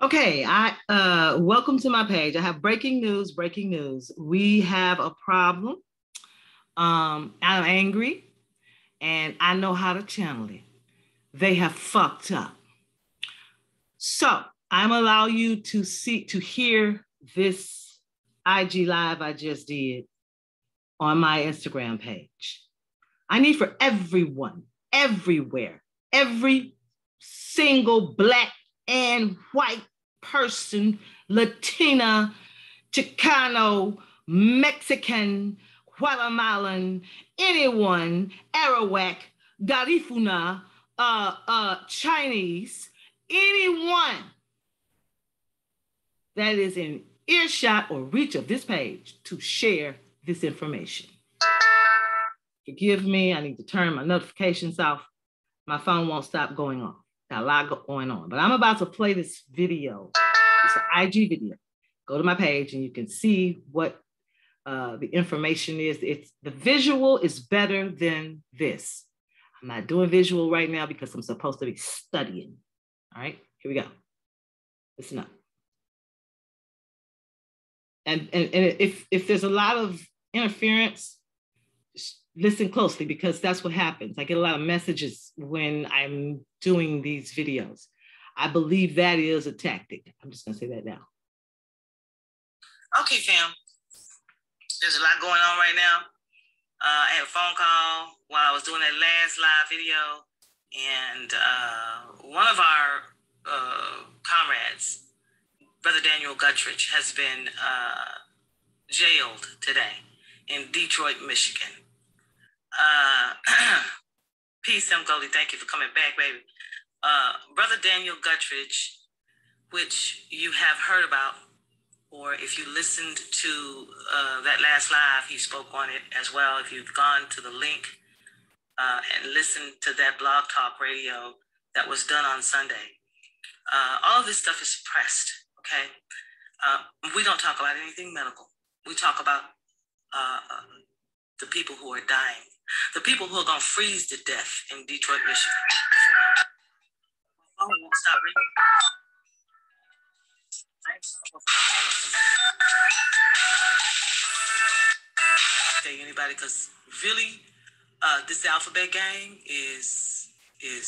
Okay, I welcome to my page. I have breaking news, breaking news. We have a problem. I'm angry and I know how to channel it. They have fucked up. So I'm allow you to hear this IG live I just did on my Instagram page. I need for everyone, everywhere, every single black and white person, Latina, Chicano, Mexican, Guatemalan, anyone, Arawak, Garifuna, Chinese, anyone that is in earshot or reach of this page to share this information. Forgive me, I need to turn my notifications off. My phone won't stop going off. Got a lot going on, but I'm about to play this video. It's an IG video. Go to my page and you can see what the information is. The visual is better than this. I'm not doing visual right now because I'm supposed to be studying. All right, here we go. Listen up. And if there's a lot of interference, listen closely because that's what happens. I get a lot of messages when I'm doing these videos. I believe that is a tactic. I'm just gonna say that now. Okay, fam. There's a lot going on right now. I had a phone call while I was doing that last live video, and one of our comrades, Brother Daniel Guttridge, has been jailed today in Detroit, Michigan. Peace, M. Goldie. Thank you for coming back, baby. Brother Daniel Guttridge, which you have heard about, or if you listened to that last live, he spoke on it as well. If you've gone to the link and listened to that blog talk radio that was done on Sunday, all of this stuff is suppressed, okay? We don't talk about anything medical. We talk about the people who are dying, the people who are going to freeze to death in Detroit, Michigan. Oh, won't stop ringing. Say anybody, because really, this alphabet gang is a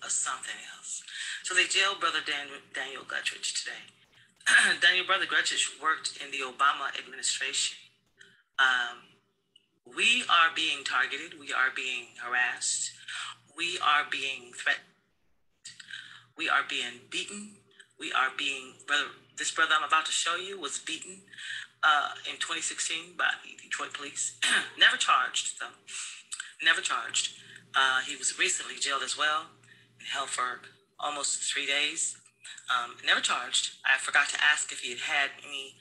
something else. So they jailed Brother Daniel Guttridge today. Brother Guttridge worked in the Obama administration. We are being targeted. We are being harassed. We are being threatened. We are being beaten. We are being, this brother I'm about to show you was beaten in 2016 by the Detroit police. Never charged, though. Never charged. He was recently jailed as well and held for almost 3 days. Never charged. I forgot to ask if he had had any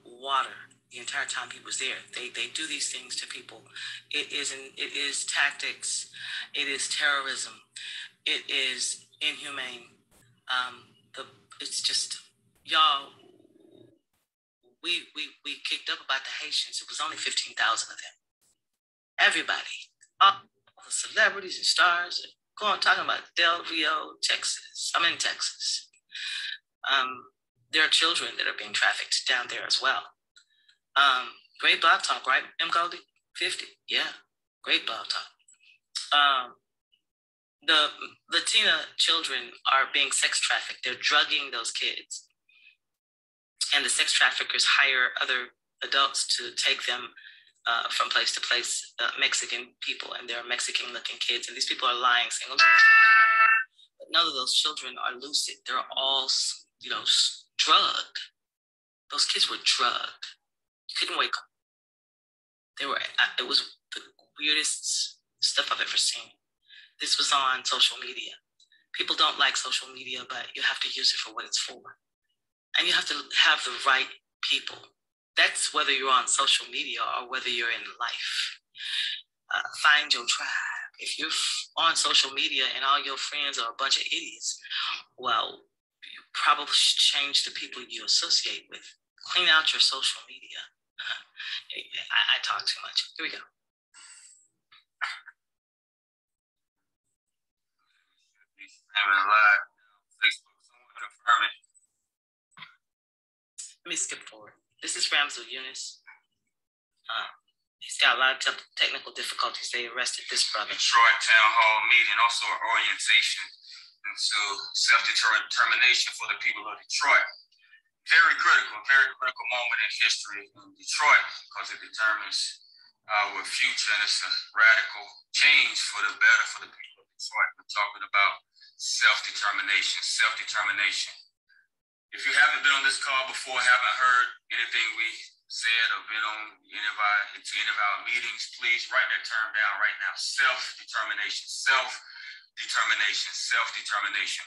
water the entire time he was there. They do these things to people. It is tactics. It is terrorism. It is inhumane. It's just, y'all, we kicked up about the Haitians. It was only 15,000 of them. Everybody, all the celebrities and stars are talking about Del Rio, Texas. I'm in Texas. There are children that are being trafficked down there as well. Great blog talk, right? M. Goldie? 50. Yeah. Great blog talk. The Latina children are being sex trafficked. They're drugging those kids. And the sex traffickers hire other adults to take them from place to place, Mexican people, and they're Mexican-looking kids. And these people are lying, saying, but none of those children are lucid. They're all, drugged. Those kids were drugged. You couldn't wake up. It was the weirdest stuff I've ever seen. This was on social media. People don't like social media, but you have to use it for what it's for. And you have to have the right people. That's whether you're on social media or whether you're in life. Find your tribe. If you're on social media and all your friends are a bunch of idiots, well, you probably should change the people you associate with. Clean out your social media. I talk too much. Here we go. Live Facebook. Someone Let me skip forward. This is Ramsel Eunice. He's got a lot of technical difficulties. They arrested this brother. Detroit Town Hall meeting, also an orientation into self-determination for the people of Detroit. Very critical moment in history in Detroit because it determines our future, and it's a radical change for the better for the people of Detroit. We're talking about self-determination. If you haven't been on this call before, haven't heard anything we said or been on any of our meetings, please write that term down right now. Self-determination. Self, SELF-DETERMINATION.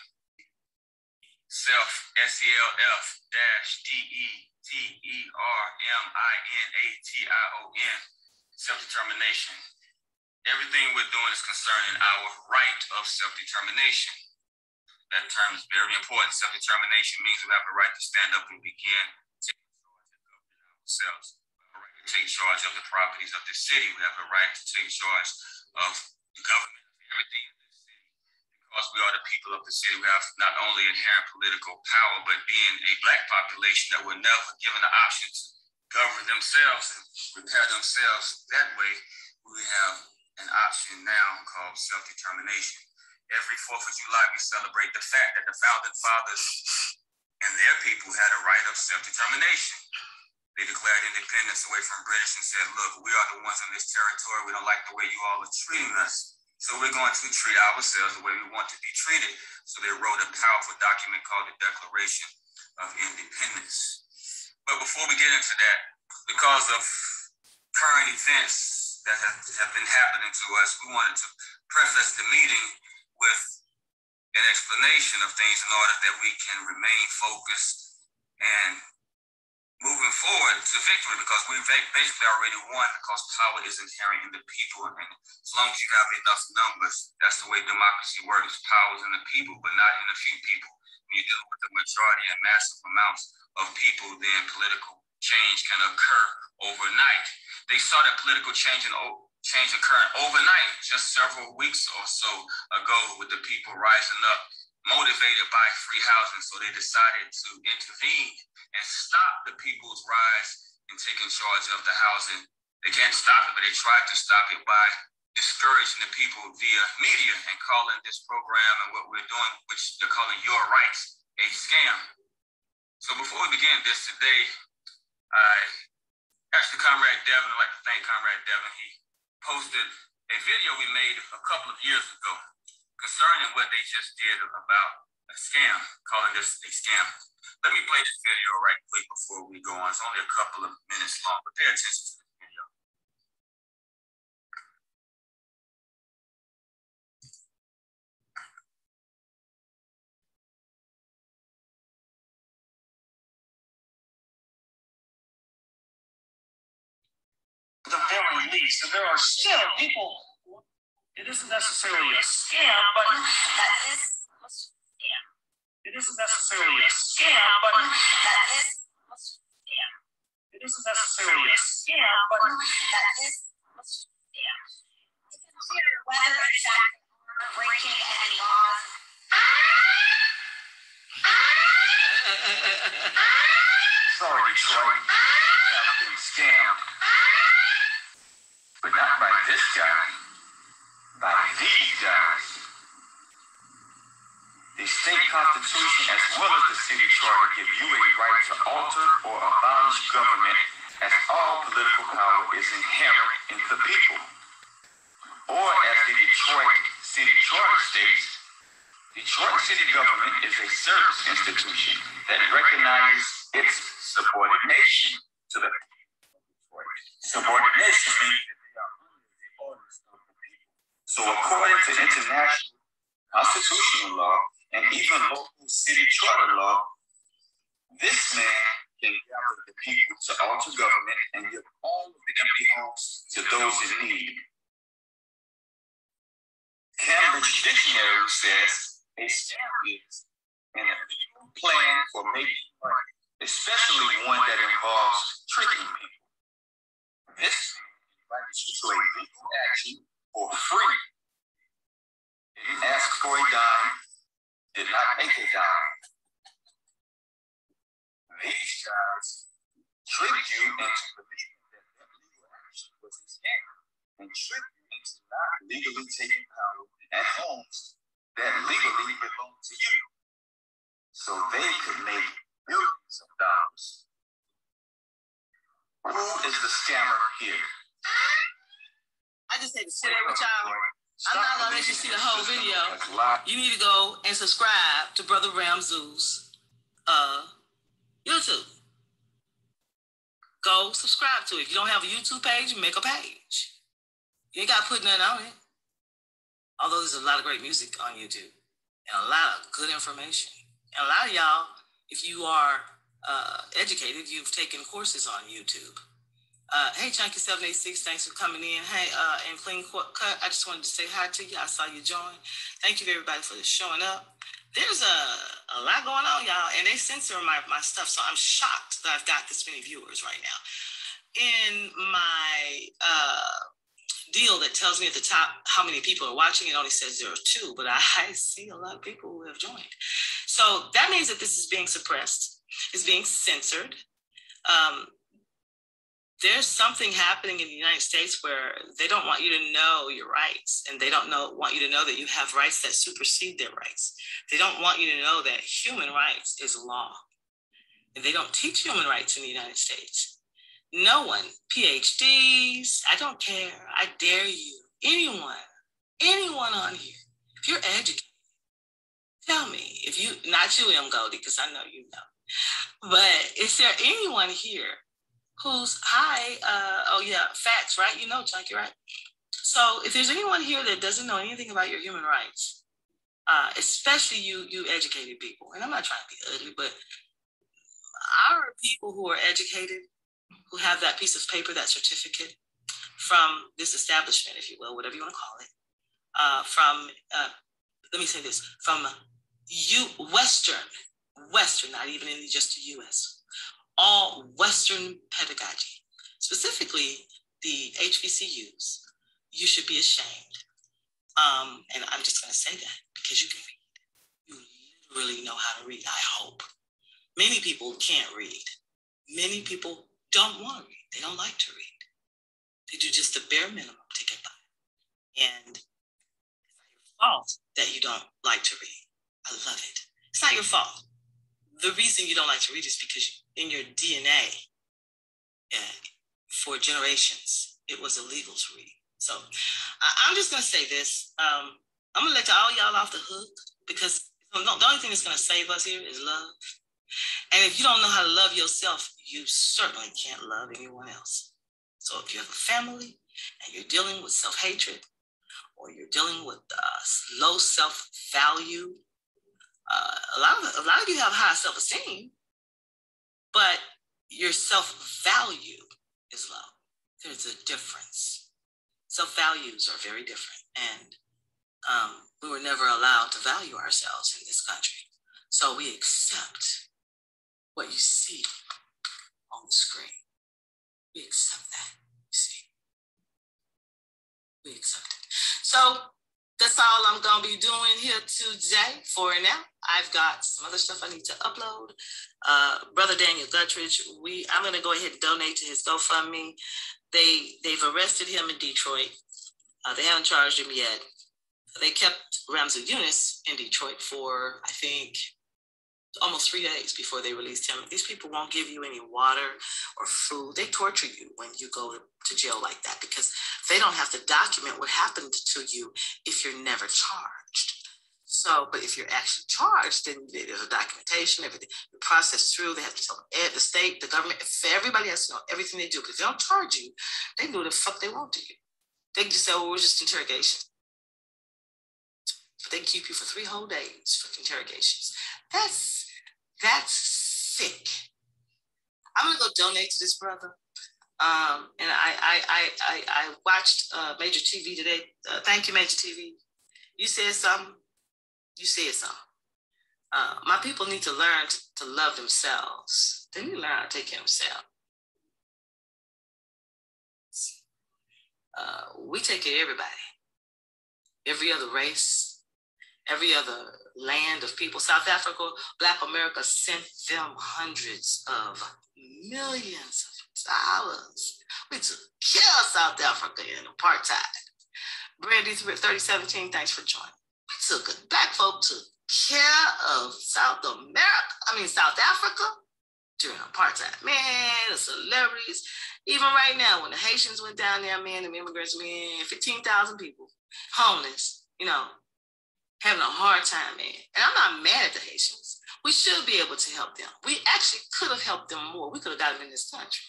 Self-determination. Everything we're doing is concerning our right of self-determination. That term is very important. Self-determination means we have the right to stand up and begin ourselves. We have a right to take charge of the properties of the city. We have a right to take charge of the government, everything in this city. Because we are the people of the city, we have not only inherent political power, but being a Black population that were never given the option to govern themselves and repair themselves that way, we have an option now called self-determination. Every 4th of July, we celebrate the fact that the founding fathers and their people had a right of self-determination. They declared independence away from British and said, look, we are the ones in this territory. We don't like the way you all are treating us. So we're going to treat ourselves the way we want to be treated. So they wrote a powerful document called the Declaration of Independence. But before we get into that, because of current events that have been happening to us, we wanted to preface the meeting with an explanation of things in order that we can remain focused and moving forward to victory, because we basically already won, because power is inherent in the people. And as long as you have enough numbers, that's the way democracy works. Power is in the people, but not in a few people. When you're dealing with the majority and massive amounts of people, then political change can occur overnight. They saw that political change occurring overnight just several weeks or so ago, with the people rising up, motivated by free housing. So they decided to intervene and stop the people's rise in taking charge of the housing. They can't stop it, but they tried to stop it by discouraging the people via media and calling this program and what we're doing, which they're calling Your Rights, a scam. So before we begin this today, I asked Comrade Devin, I'd like to thank Comrade Devin. He posted a video we made a couple of years ago concerning what they just did about a scam, calling this a scam. Let me play this video right quick before we go on. It's only a couple of minutes long, but pay attention to the video. The very least, and there are still people. It isn't necessarily a scam, but that is. It isn't necessarily a scam, but that is. It isn't necessarily a scam, but that is. To consider whether it's breaking any laws. Sorry, Detroit, you have been scammed. But not by this guy, by these guys. The state constitution as well as the city charter give you a right to alter or abolish government, as all political power is inherent in the people. Or as the Detroit City Charter states, Detroit city government is a service institution that recognizes its subordination to the people. Subordination means that they are under the orders of the people. So according to international constitutional law and even local city charter law, this man can gather the people to alter government and give all of the empty homes to those in need. Cambridge Dictionary says a scam is an illegal plan for making money, especially one that involves tricking people. This invites you to a legal action for free. Didn't ask for a dime, did not make a dime. these guys tricked you into believing that legal action was a scam and tricked you into not legally taking power at homes that legally belong to you, so they could make millions of dollars. Who is the scammer here? I just had to share that with y'all. I'm not gonna let you see the whole video. You need to go and subscribe to Brother Ramzu's YouTube. Go subscribe to it. If you don't have a YouTube page, make a page. You ain't got to put nothing on it. Although there's a lot of great music on YouTube and a lot of good information. And a lot of y'all, if you are educated, you've taken courses on YouTube. Hey, Chunky786, thanks for coming in. Hey, and Clean Cut, I just wanted to say hi to you. I saw you join. Thank you, everybody, for showing up. There's a lot going on, y'all, and they censor my stuff, so I'm shocked that I've got this many viewers right now. In my deal that tells me at the top how many people are watching, it only says there are 2, but I see a lot of people who have joined. So that means that this is being suppressed, it's being censored. There's something happening in the United States where they don't want you to know your rights, and they don't want you to know that you have rights that supersede their rights. They don't want you to know that human rights is law, and they don't teach human rights in the United States. No one, PhDs, I don't care, I dare you, anyone on here, if you're educated, tell me, if you, not you, M. Goldie, because I know you know, but is there anyone here who's, oh yeah, facts, right? You know, Chunky, right? So if there's anyone here that doesn't know anything about your human rights, especially you educated people, and I'm not trying to be ugly, but our people who are educated, who have that piece of paper, that certificate from this establishment, if you will, whatever you want to call it, let me say this, from Western, not even in just the US, all Western pedagogy, specifically the HBCUs, you should be ashamed. And I'm just going to say that because you can read. You literally know how to read, I hope. Many people can't read. Many people don't want to read. They don't like to read. They do just the bare minimum to get by. And it's not your fault that you don't like to read. I love it. It's not your fault. The reason you don't like to read is because in your DNA, for generations, it was illegal to read. So I'm just going to say this. I'm going to let all y'all off the hook because the only thing that's going to save us here is love. And if you don't know how to love yourself, you certainly can't love anyone else. So if you have a family and you're dealing with self-hatred, or you're dealing with low self-value, a lot of you have high self-esteem, but your self-value is low. There's a difference. Self-values are very different, and we were never allowed to value ourselves in this country. So we accept what you see on the screen. We accept that, you see. We accept it. So that's all I'm going to be doing here today for now. I've got some other stuff I need to upload. Brother Daniel Guttridge, I'm going to go ahead and donate to his GoFundMe. They've arrested him in Detroit. They haven't charged him yet. They kept Ramsey Eunice in Detroit for, I think, almost 3 days before they released him. These people won't give you any water or food. They torture you when you go to jail like that because they don't have to document what happened to you if you're never charged. So, but if you're actually charged, then there's a documentation, everything, the process through. They have to tell the state, the government, everybody has to know everything they do. Because if they don't charge you, they can do what the fuck they want to you. They can just say, oh, we're just interrogation. But they can keep you for 3 whole days for interrogations. That's sick. I'm gonna go donate to this brother. And I watched Major TV today. Thank you, Major TV. You said something. You said something. My people need to learn to love themselves. They need to learn how to take care of themselves. We take care of everybody. Every other race, every other land of people. South Africa, Black America sent them hundreds of millions of dollars. We took care of South Africa in apartheid. Brandy 3017, thanks for joining. We took it. Black folk took care of South Africa during apartheid. Man, the celebrities, even right now, when the Haitians went down there, man, the immigrants, man, 15,000 people, homeless, having a hard time, man. And I'm not mad at the Haitians. We should be able to help them. We actually could have helped them more. We could have got them in this country.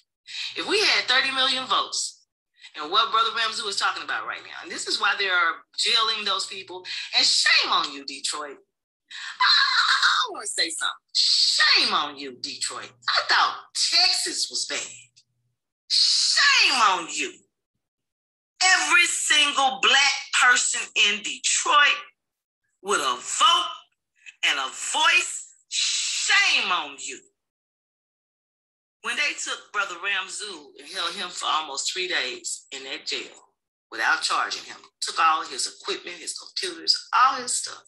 If we had 30 million votes, and what Brother Ramsey is talking about right now, and this is why they are jailing those people, and shame on you, Detroit. I want to say something. Shame on you, Detroit. I thought Texas was bad. Shame on you. Every single Black person in Detroit with a vote and a voice, shame on you. When they took Brother Ramzoo and held him for almost 3 days in that jail without charging him, took all his equipment, his computers, all his stuff.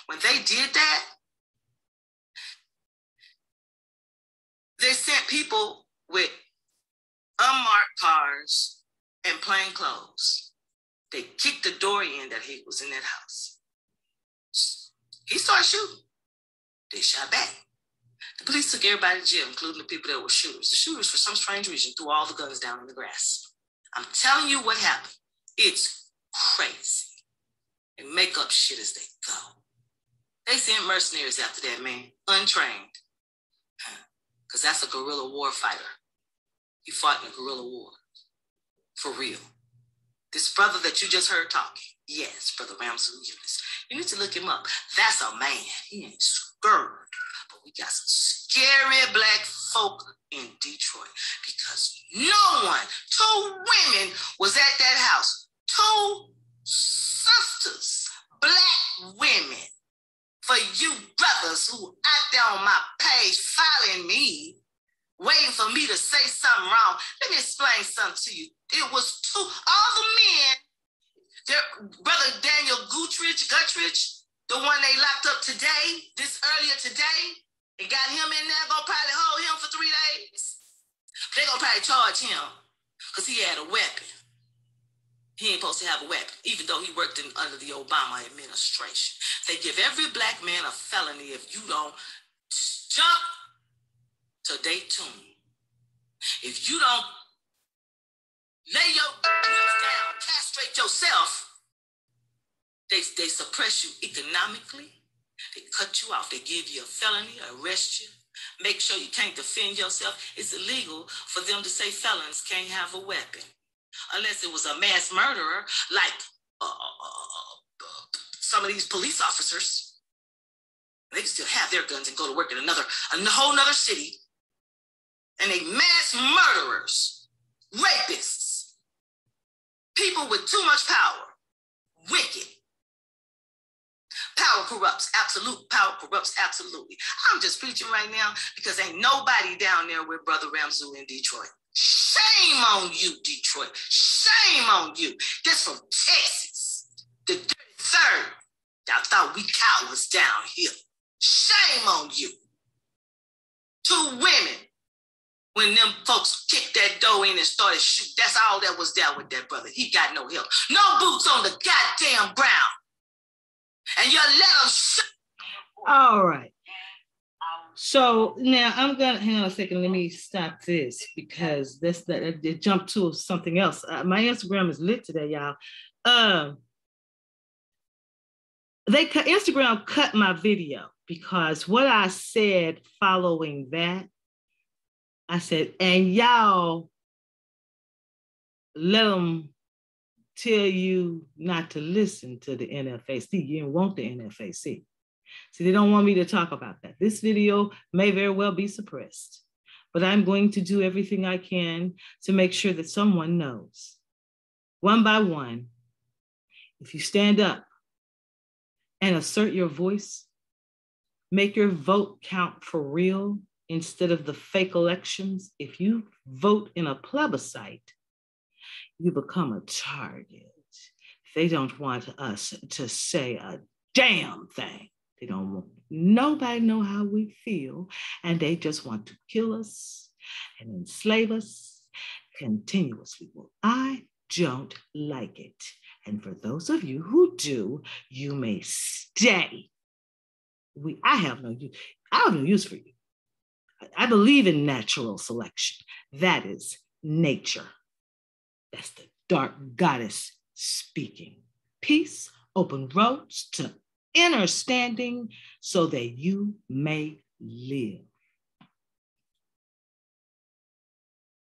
When they did that, they sent people with unmarked cars and plain clothes. They kicked the door in that he was in that house. He started shooting. They shot back. The police took everybody to jail, including the people that were shooters. The shooters, for some strange reason, threw all the guns down in the grass. I'm telling you what happened. It's crazy. They make up shit as they go. They sent mercenaries after that, man, untrained. Because that's a guerrilla war fighter. He fought in a guerrilla war. For real. This brother that you just heard talking, yes, Brother Ramsey Eunice. You need to look him up. That's a man. He ain't scared. But we got some scary Black folk in Detroit because no one, 2 women was at that house. 2 sisters, Black women. For you brothers who out there on my page following me, waiting for me to say something wrong, let me explain something to you. It was all the men, Brother Daniel Guttridge, the one they locked up earlier today, and got him in there, gonna probably hold him for 3 days. They're gonna probably charge him because he had a weapon. He ain't supposed to have a weapon, even though he worked under the Obama administration. They give every Black man a felony if you don't jump to day 2. If you don't lay your lips down, castrate yourself, they suppress you economically. They cut you off. They give you a felony, arrest you, make sure you can't defend yourself. It's illegal for them to say felons can't have a weapon. Unless it was a mass murderer like some of these police officers. They can still have their guns and go to work in a whole nother city. And they mass murderers, rapists, people with too much power, wicked. Power corrupts, absolute power corrupts, absolutely. I'm just preaching right now because ain't nobody down there with Brother Ramsey in Detroit. Shame on you, Detroit. Shame on you. This from Texas, the 33rd. Y'all thought we cowards down here. Shame on you. 2 women, when them folks kicked that door in and started shooting, that's all that was there with that brother. He got no help. No boots on the goddamn ground. And you let them shoot. All right. So now I'm gonna hang on a second. Let me stop this because it jumped to something else. My Instagram is lit today, y'all. Instagram cut my video because what I said following that, I said, and y'all let them tell you not to listen to the NFAC. You didn't want the NFAC. See, they don't want me to talk about that. This video may very well be suppressed, but I'm going to do everything I can to make sure that someone knows, one by one, if you stand up and assert your voice, make your vote count for real instead of the fake elections. If you vote in a plebiscite, you become a target. They don't want us to say a damn thing. They don't want nobody know how we feel, and they just want to kill us and enslave us continuously. Well, I don't like it. And for those of you who do, you may stay. I have no use for you. I believe in natural selection. That is nature. That's the dark goddess speaking. Peace, open roads to understanding so that you may live.